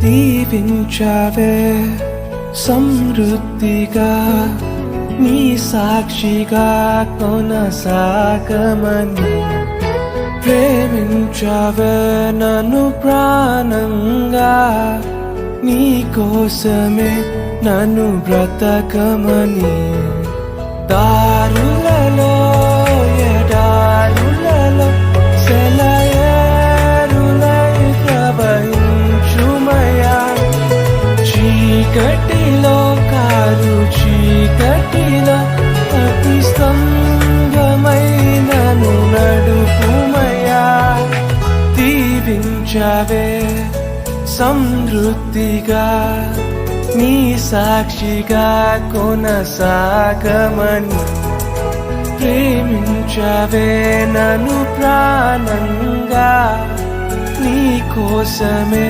దీవించావే సమృద్ధిగా నీ సాక్షిగా కొనసాగమని ప్రేమించావే నన్ను ప్రాణంగా నీ కోసమే నన్ను బ్రతకమని దారులలో ఎడారులలో సెలయేరులై ప్రవహించుమయా చీకటిలో కారు చీకటిలో అతి స్తంభమైనను నడుపుమయా దీవించావే సమృద్ధిగా నీ సాక్షిగా కొనసాగమని ప్రేమించావే నన్ను ప్రాణంగా నీ కోసమే